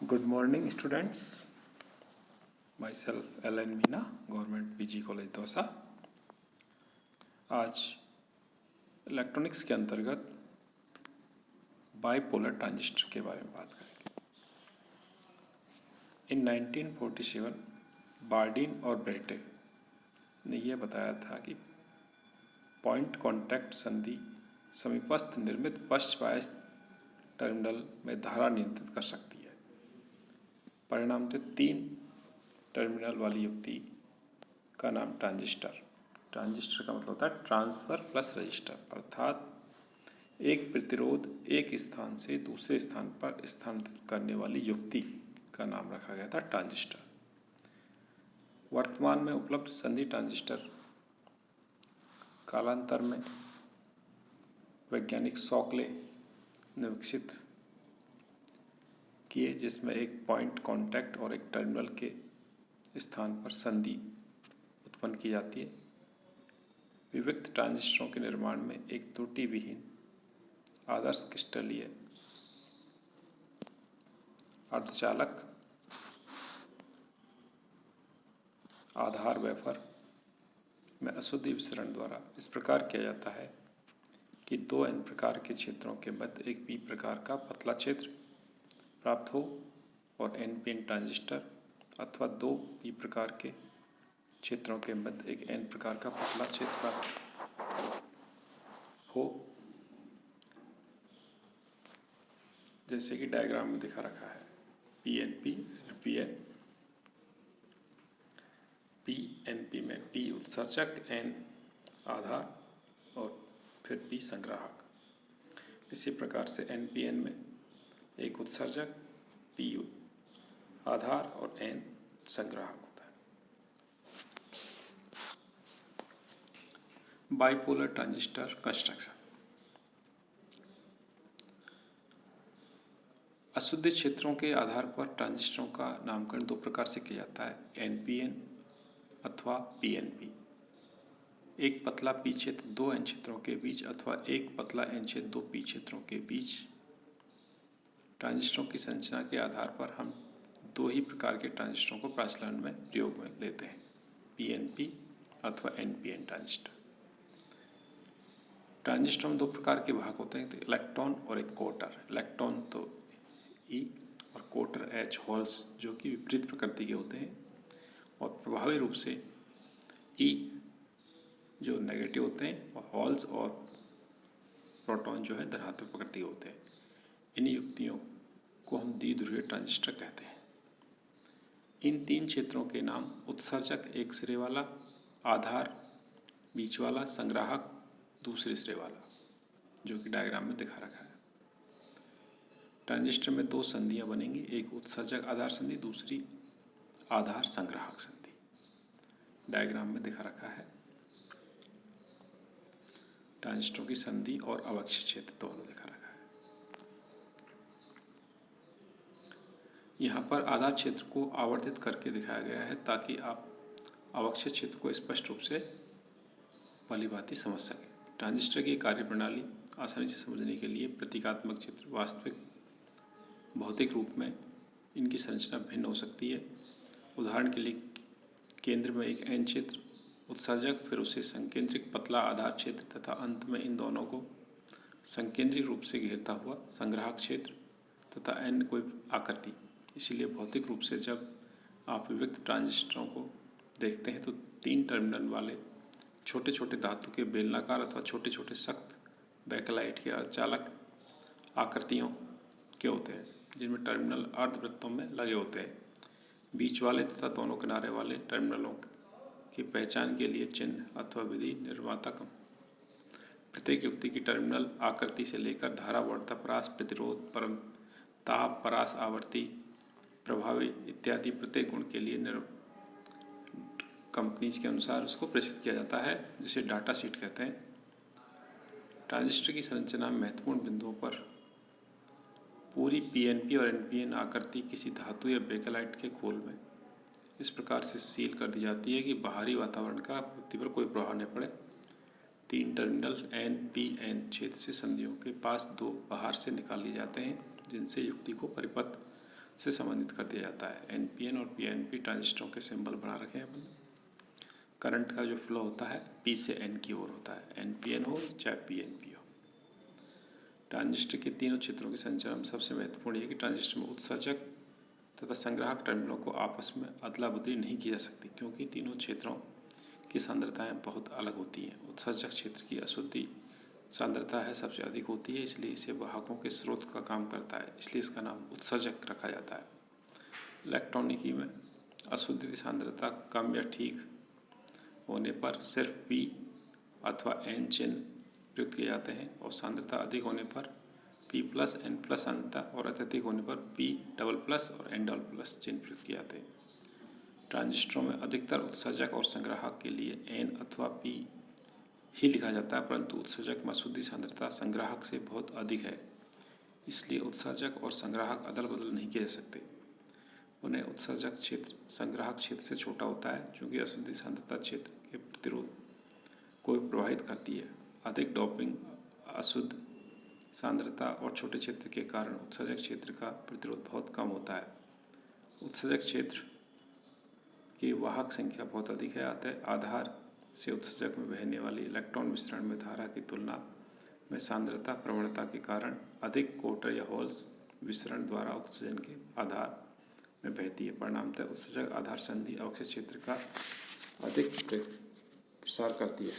Good morning, students. Myself Alan Meena, government PG college Dausa. आज electronics के अंतर्गत बाइपोलर ट्रांजिस्टर के बारे में बात करेंगे। इन 1947 बार्डिन और ब्रेटे ने यह बताया था कि पॉइंट कॉन्टैक्ट संधि समीपस्थ निर्मित पक्षपायस्थ टर्मिनल में धारा नियंत्रित कर सकती है। परिणाम थे 3 टर्मिनल वाली युक्ति का नाम ट्रांजिस्टर। ट्रांजिस्टर का मतलब होता है ट्रांसफर प्लस रजिस्टर, अर्थात एक प्रतिरोध एक स्थान से दूसरे स्थान पर स्थानांतरित करने वाली युक्ति का नाम रखा गया था ट्रांजिस्टर। वर्तमान में उपलब्ध संधि ट्रांजिस्टर कालांतर में वैज्ञानिक शॉकले ने विकसित किए, जिसमें एक पॉइंट कांटेक्ट और एक टर्मिनल के स्थान पर संधि उत्पन्न की जाती है। विविक्त ट्रांजिस्टरों के निर्माण में एक त्रुटि विहीन आदर्श क्रिस्टलीय अर्धचालक आधार वेफर में अशुद्धि विसरण द्वारा इस प्रकार किया जाता है कि 2 N प्रकार के क्षेत्रों के मध्य एक P प्रकार का पतला क्षेत्र प्राप्त हो और NPN ट्रांजिस्टर अथवा 2 P प्रकार के क्षेत्रों के मध्य एक N प्रकार का पतला क्षेत्र प्राप्त हो, जैसे कि डायग्राम में दिखा रखा है। PNP PNP में P उत्सर्जक, N आधार और फिर P संग्राहक। इसी प्रकार से NPN में एक उत्सर्जक, P आधार और N संग्राहक होता है। Bipolar transistor construction. अशुद्ध क्षेत्रों के आधार पर ट्रांजिस्टरों का नामकरण 2 प्रकार से किया जाता है, NPN अथवा PNP। एक पतला P क्षेत्र 2 N क्षेत्रों के बीच अथवा एक पतला N क्षेत्र 2 P क्षेत्रों के बीच। ट्रांजिस्टरों की संरचना के आधार पर हम 2 ही प्रकार के ट्रांजिस्टरों को प्रचलन में प्रयोग में लेते हैं, PNP अथवा NPN ट्रांजिस्टर। ट्रांजिस्टर में 2 प्रकार के भाग होते हैं, तो इलेक्ट्रॉन और एक कोटर। इलेक्ट्रॉन तो E और कोटर H होल्स, जो कि विपरीत प्रकृति के होते हैं और प्रभावी रूप से E जो नेगेटिव होते हैं और होल्स और प्रोटॉन जो है धनात्मक प्रकृति के होते हैं। इन युक्तियों को हम द्विध्रुवीय ट्रांजिस्टर कहते हैं। इन 3 क्षेत्रों के नाम उत्सर्जक एक सिरे वाला, आधार बीच वाला, संग्राहक दूसरे सिरे वाला, जो कि डायग्राम में दिखा रखा है। ट्रांजिस्टर में 2 संधियां बनेंगी, एक उत्सर्जक आधार संधि, दूसरी आधार संग्राहक संधि। डायग्राम में दिखा रखा है। ट्रांजिस्टरों की संधि और अवक्षय क्षेत्र दोनों दिखा रखा है। यहाँ पर आधार क्षेत्र को आवर्धित करके दिखाया गया है ताकि आप अवक्षय क्षेत्र को स्पष्ट रूप से भलीभांति समझ सकें। ट्रांजिस्टर की कार्यप्रणाली आसानी से समझने के लिए प्रतीकात्मक चित्र वास्तविक भौतिक रूप में इनकी संरचना भिन्न हो सकती है। उदाहरण के लिए केंद्र में एक N क्षेत्र उत्सर्जक, फिर उसे संकेंद्रिक पतला आधार क्षेत्र तथा अंत में इन दोनों को संकेंद्रिक रूप से घेरता हुआ संग्राहक क्षेत्र तथा N कोई आकृति। इसलिए भौतिक रूप से जब आप विविक्त ट्रांजिस्टरों को देखते हैं तो 3 टर्मिनल वाले छोटे छोटे धातु के बेलनाकार अथवा छोटे छोटे सख्त बैकलाइट के अर्धचालक आकृतियों के होते हैं, जिनमें टर्मिनल अर्धवृत्तों में लगे होते हैं। बीच वाले तथा दोनों किनारे वाले टर्मिनलों की पहचान के लिए चिन्ह अथवा विधि निर्माता प्रत्येक युक्ति की टर्मिनल आकृति से लेकर धारा, वोल्टता, परास, प्रतिरोध, परम ताप, परास, आवर्ती, प्रभावी इत्यादि प्रत्येक गुण के लिए कंपनीज के अनुसार उसको प्रेषित किया जाता है, जिसे डाटा शीट कहते हैं। ट्रांजिस्टर की संरचना में महत्वपूर्ण बिंदुओं पर पूरी PNP और NPN आकृति किसी धातु या बेकेलाइट के खोल में इस प्रकार से सील कर दी जाती है कि बाहरी वातावरण का युक्ति पर कोई प्रभाव न पड़े। 3 टर्मिनल NPN क्षेत्र से संधियों के पास 2 बाहर से निकाल लिए जाते हैं, जिनसे युक्ति को परिपथ से संबंधित कर दिया जाता है। एनपीएन और पीएनपी ट्रांजिस्टरों के सिंबल बना रखे हैं अपन। करंट का जो फ्लो होता है पी से एन की ओर होता है, एनपीएन हो चाहे पीएनपी हो। ट्रांजिस्टर के तीनों क्षेत्रों के संचालन में सबसे महत्वपूर्ण है कि ट्रांजिस्टर में उत्सर्जक तथा संग्राहक टर्मिनलों को आपस में अदला बदली नहीं की जा सकती, क्योंकि तीनों क्षेत्रों की सांद्रताएं बहुत अलग होती हैं। उत्सर्जक क्षेत्र की अशुद्धि सांद्रता है सबसे अधिक होती है, इसलिए इसे वाहकों के स्रोत का काम करता है, इसलिए इसका नाम उत्सर्जक रखा जाता है। इलेक्ट्रॉनिकी में अशुद्धि सांद्रता कम या ठीक होने पर सिर्फ P अथवा N चिन्ह प्रयुक्त किए जाते हैं और सांद्रता अधिक होने पर P+N+ अंततः और अत्यधिक होने पर P++ और N++ चिन्ह प्रयुक्त किए जाते हैं। ट्रांजिस्टरों में अधिकतर उत्सर्जक और संग्राहक के लिए N अथवा P ही लिखा जाता है, परंतु उत्सर्जक में अशुद्धि सांद्रता संग्राहक से बहुत अधिक है, इसलिए उत्सर्जक और संग्राहक अदल बदल नहीं किए जा सकते। उन्हें उत्सर्जक क्षेत्र संग्राहक क्षेत्र से छोटा होता है, क्योंकि अशुद्धि सांद्रता क्षेत्र के प्रतिरोध को प्रभावित करती है। अधिक डोपिंग, अशुद्ध सांद्रता और छोटे क्षेत्र के कारण उत्सर्जक क्षेत्र का प्रतिरोध बहुत कम होता है। उत्सर्जक क्षेत्र की वाहक संख्या बहुत अधिक है, अतः आधार से उत्सर्जक में बहने वाली इलेक्ट्रॉन विसरण में धारा की तुलना में सांद्रता प्रवणता के कारण अधिक क्वार्टर या होल्स विसरण द्वारा उत्सर्जन के आधार में बहती है। परिणामतः उत्सर्जक आधार संधि अवक्षय क्षेत्र का अधिक प्रसार करती है।